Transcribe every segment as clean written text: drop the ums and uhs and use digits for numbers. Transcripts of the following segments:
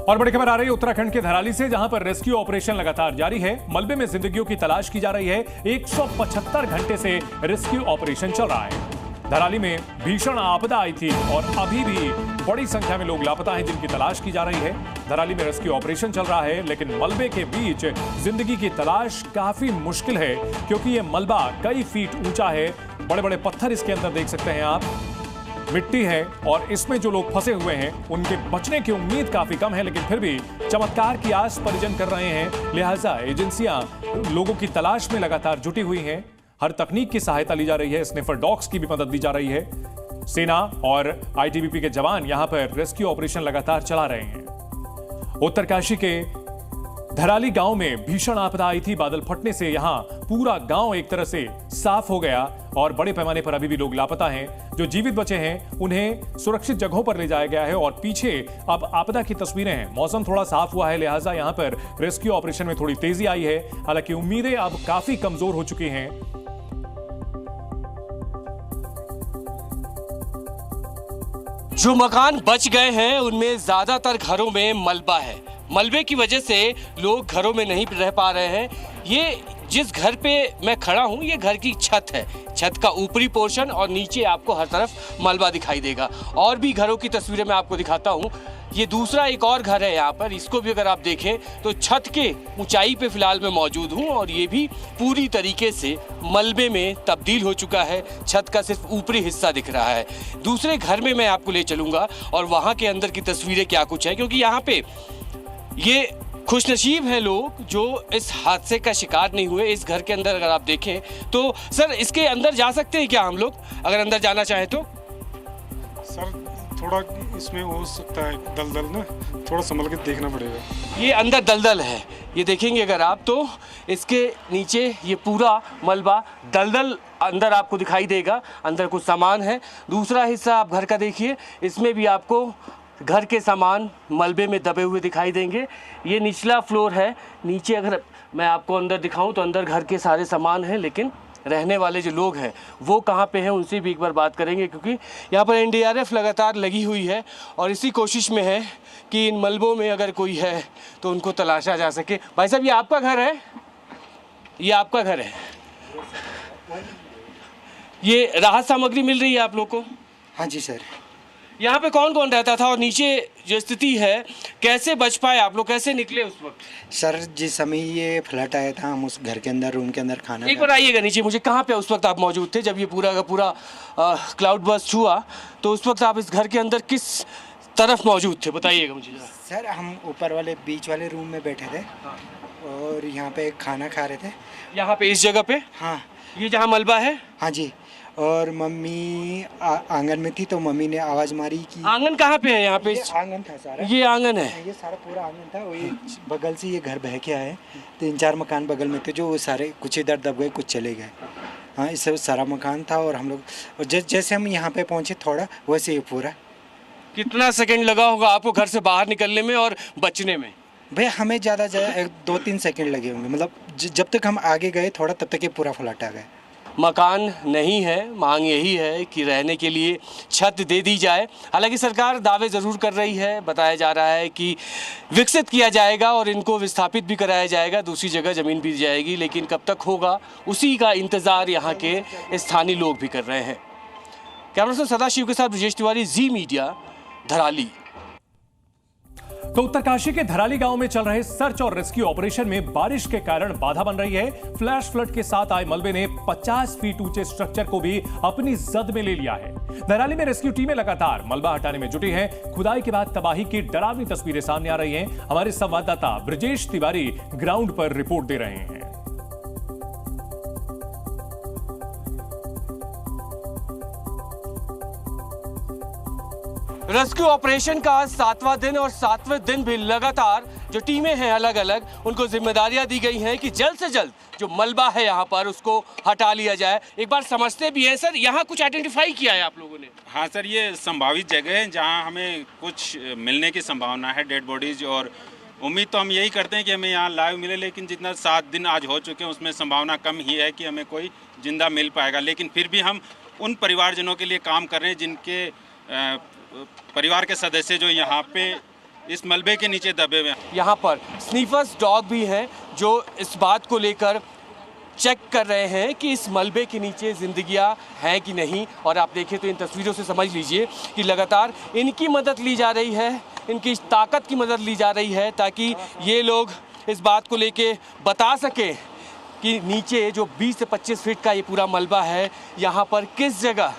और बड़ी खबर आ रही है उत्तराखंड के धराली से, जहां पर रेस्क्यू ऑपरेशन लगातार जारी है। मलबे में जिंदगियों की तलाश की जा रही है। 175 घंटे से रेस्क्यू ऑपरेशन चल रहा है। धराली में भीषण आपदा आई थी और अभी भी बड़ी संख्या में लोग लापता हैं, जिनकी तलाश की जा रही है। धराली में रेस्क्यू ऑपरेशन चल रहा है, लेकिन मलबे के बीच जिंदगी की तलाश काफी मुश्किल है, क्योंकि ये मलबा कई फीट ऊंचा है। बड़े बड़े पत्थर इसके अंदर देख सकते हैं आप, मिट्टी है, और इसमें जो लोग फंसे हुए हैं उनके बचने की उम्मीद काफी कम है। लेकिन फिर भी चमत्कार की आस परिजन कर रहे हैं, लिहाजा एजेंसियां लोगों की तलाश में लगातार जुटी हुई हैं। हर तकनीक की सहायता ली जा रही है, स्निफर डॉग्स की भी मदद दी जा रही है। सेना और आईटीबीपी के जवान यहां पर रेस्क्यू ऑपरेशन लगातार चला रहे हैं। उत्तरकाशी के धराली गांव में भीषण आपदा आई थी। बादल फटने से यहां पूरा गांव एक तरह से साफ हो गया और बड़े पैमाने पर अभी भी लोग लापता हैं। जो जीवित बचे हैं उन्हें सुरक्षित जगहों पर ले जाया गया है और पीछे अब आपदा की तस्वीरें हैं। मौसम थोड़ा साफ हुआ है, लिहाजा यहां पर रेस्क्यू ऑपरेशन में थोड़ी तेजी आई है। हालांकि उम्मीदें अब काफी कमजोर हो चुकी हैं। जो मकान बच गए हैं उनमें ज्यादातर घरों में मलबा है। मलबे की वजह से लोग घरों में नहीं रह पा रहे हैं। ये जिस घर पे मैं खड़ा हूँ ये घर की छत है। छत का ऊपरी पोर्शन और नीचे आपको हर तरफ मलबा दिखाई देगा। और भी घरों की तस्वीरें मैं आपको दिखाता हूँ। ये दूसरा एक और घर है यहाँ पर, इसको भी अगर आप देखें तो छत के ऊंचाई पे फिलहाल मैं मौजूद हूँ और ये भी पूरी तरीके से मलबे में तब्दील हो चुका है। छत का सिर्फ ऊपरी हिस्सा दिख रहा है। दूसरे घर में मैं आपको ले चलूँगा और वहाँ के अंदर की तस्वीरें क्या कुछ है, क्योंकि यहाँ पे ये खुशनसीब हैं लोग जो इस हादसे का शिकार नहीं हुए। इस घर के अंदर अगर आप देखें तो सर इसके अंदर जा सकते हैं क्या हम लोग, अगर अंदर जाना चाहें तो? सर थोड़ा इसमें हो सकता है दलदल ना, थोड़ा संभल के देखना पड़ेगा। ये अंदर दलदल है, ये देखेंगे अगर आप तो इसके नीचे ये पूरा मलबा दलदल अंदर आपको दिखाई देगा। अंदर कुछ सामान है। दूसरा हिस्सा आप घर का देखिए, इसमें भी आपको घर के सामान मलबे में दबे हुए दिखाई देंगे। ये निचला फ्लोर है। नीचे अगर मैं आपको अंदर दिखाऊं तो अंदर घर के सारे सामान हैं, लेकिन रहने वाले जो लोग हैं वो कहाँ पे हैं उनसे भी एक बार बात करेंगे, क्योंकि यहाँ पर एनडीआरएफ लगातार लगी हुई है और इसी कोशिश में है कि इन मलबों में अगर कोई है तो उनको तलाशा जा सके। भाई साहब ये आपका घर है? ये आपका घर है? ये राहत सामग्री मिल रही है आप लोग को? हाँ जी सर। यहाँ पे कौन कौन रहता था और नीचे जो स्थिति है कैसे बच पाए आप लोग, कैसे निकले उस वक्त? सर जिस समय ये फ्लड आया था हम उस घर के अंदर रूम के अंदर खाना एक बार आइएगा नीचे, मुझे कहाँ पे उस वक्त आप मौजूद थे जब ये पूरा का पूरा क्लाउड बर्स्ट हुआ, तो उस वक्त आप इस घर के अंदर किस तरफ मौजूद थे बताइएगा मुझे जरा। सर हम ऊपर वाले बीच वाले रूम में बैठे थे और यहाँ पे खाना खा रहे थे। यहाँ पे इस जगह पे? हाँ। ये जहाँ मलबा है? हाँ जी। और मम्मी आंगन में थी तो मम्मी ने आवाज़ मारी कि आंगन कहाँ पे है? यहाँ पे आंगन था सारा। ये आंगन है? ये सारा पूरा आंगन था। वही बगल से ये घर बह के आए। 3-4 मकान बगल में थे जो सारे कुछ इधर दब गए, कुछ चले गए। हाँ इससे सारा मकान था और हम लोग और जैसे हम यहाँ पे पहुँचे थोड़ा वैसे ये पूरा। कितना सेकंड लगा होगा आपको घर से बाहर निकलने में और बचने में? भैया हमें ज़्यादा 2-3 सेकंड लगे होंगे। मतलब जब तक हम आगे गए थोड़ा तब तक ये पूरा फ्लट आ गया। मकान नहीं है, मांग यही है कि रहने के लिए छत दे दी जाए। हालांकि सरकार दावे ज़रूर कर रही है, बताया जा रहा है कि विकसित किया जाएगा और इनको विस्थापित भी कराया जाएगा, दूसरी जगह ज़मीन भी दी जाएगी, लेकिन कब तक होगा उसी का इंतज़ार यहाँ के स्थानीय लोग भी कर रहे हैं। कैमरा पर्सन सदाशिव के साथ ब्रजेश तिवारी, जी मीडिया, धराली। तो उत्तरकाशी के धराली गांव में चल रहे सर्च और रेस्क्यू ऑपरेशन में बारिश के कारण बाधा बन रही है। फ्लैश फ्लड के साथ आए मलबे ने 50 फीट ऊंचे स्ट्रक्चर को भी अपनी जद में ले लिया है। धराली में रेस्क्यू टीमें लगातार मलबा हटाने में जुटी हैं। खुदाई के बाद तबाही की डरावनी तस्वीरें सामने आ रही हैं। हमारे संवाददाता ब्रजेश तिवारी ग्राउंड पर रिपोर्ट दे रहे हैं। रेस्क्यू ऑपरेशन का 7वां दिन और 7वें दिन भी लगातार जो टीमें हैं अलग अलग उनको जिम्मेदारियां दी गई हैं कि जल्द से जल्द जो मलबा है यहाँ पर उसको हटा लिया जाए। एक बार समझते भी हैं सर, यहाँ कुछ आइडेंटिफाई किया है आप लोगों ने? हाँ सर, ये संभावित जगह है जहाँ हमें कुछ मिलने की संभावना है, डेड बॉडीज। और उम्मीद तो हम यही करते हैं कि हमें यहाँ लाइव मिले, लेकिन जितना 7 दिन आज हो चुके हैं उसमें संभावना कम ही है कि हमें कोई जिंदा मिल पाएगा। लेकिन फिर भी हम उन परिवारजनों के लिए काम कर रहे हैं जिनके परिवार के सदस्य जो यहाँ पे इस मलबे के नीचे दबे हुए हैं। यहाँ पर स्नीफर्स डॉग भी हैं जो इस बात को लेकर चेक कर रहे हैं कि इस मलबे के नीचे जिंदगियां हैं कि नहीं। और आप देखें तो इन तस्वीरों से समझ लीजिए कि लगातार इनकी मदद ली जा रही है, इनकी ताकत की मदद ली जा रही है ताकि ये लोग इस बात को लेके बता सकें कि नीचे जो 20 से 25 फीट का ये पूरा मलबा है, यहाँ पर किस जगह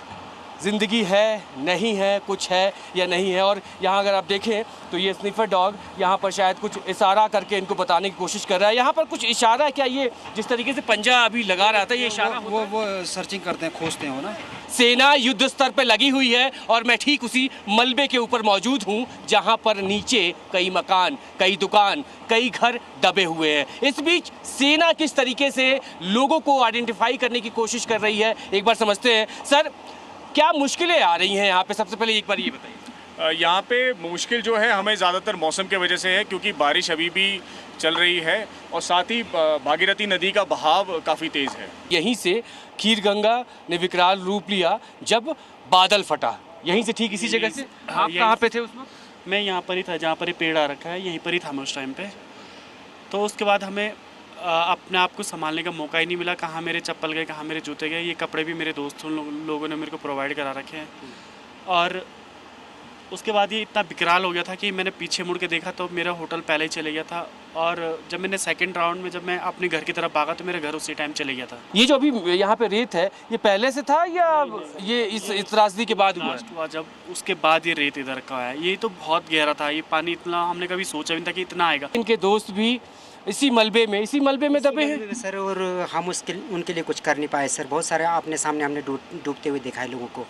ज़िंदगी है, नहीं है, कुछ है या नहीं है। और यहाँ अगर आप देखें तो ये स्निफर डॉग यहाँ पर शायद कुछ इशारा करके इनको बताने की कोशिश कर रहा है। यहाँ पर कुछ इशारा है क्या? ये जिस तरीके से पंजा अभी लगा रहा था, ये इशारा वो सर्चिंग करते हैं, खोजते हैं ना। सेना युद्ध स्तर पर लगी हुई है और मैं ठीक उसी मलबे के ऊपर मौजूद हूँ जहाँ पर नीचे कई मकान, कई दुकान, कई घर दबे हुए हैं। इस बीच सेना किस तरीके से लोगों को आइडेंटिफाई करने की कोशिश कर रही है, एक बार समझते हैं। सर, क्या मुश्किलें आ रही हैं यहाँ पे? सबसे पहले एक बार ये बताइए। यहाँ पे मुश्किल जो है हमें ज़्यादातर मौसम के वजह से है, क्योंकि बारिश अभी भी चल रही है और साथ ही भागीरथी नदी का बहाव काफ़ी तेज़ है। यहीं से खीर गंगा ने विकराल रूप लिया जब बादल फटा। यहीं से, ठीक इसी जगह से। आप कहाँ पे थे उस वक्त? मैं यहाँ पर ही था जहाँ पर ये पेड़ आ रखा है, यहीं पर ही था मैं उस टाइम पे। तो उसके बाद हमें अपने आप को संभालने का मौका ही नहीं मिला। कहाँ मेरे चप्पल गए, कहाँ मेरे जूते गए। ये कपड़े भी मेरे दोस्तों लोगों ने मेरे को प्रोवाइड करा रखे हैं। और उसके बाद ये इतना विकराल हो गया था कि मैंने पीछे मुड़ के देखा तो मेरा होटल पहले ही चले गया था। और जब मैंने सेकंड राउंड में जब मैं अपने घर की तरफ भागा तो मेरा घर उसी टाइम चले गया था। ये जो अभी यहाँ पे रेत है, ये पहले से था या ये इस त्रासदी के बाद हुआ? जब उसके बाद ये रेत इधर का है। ये तो बहुत गहरा था, ये पानी इतना हमने कभी सोचा भी नहीं था कि इतना आएगा। इनके दोस्त भी इसी मलबे में दबे हैं सर, और हम उनके लिए कुछ कर नहीं पाए सर। बहुत सारे आपने सामने हमने डूबते हुए देखा है लोगों को।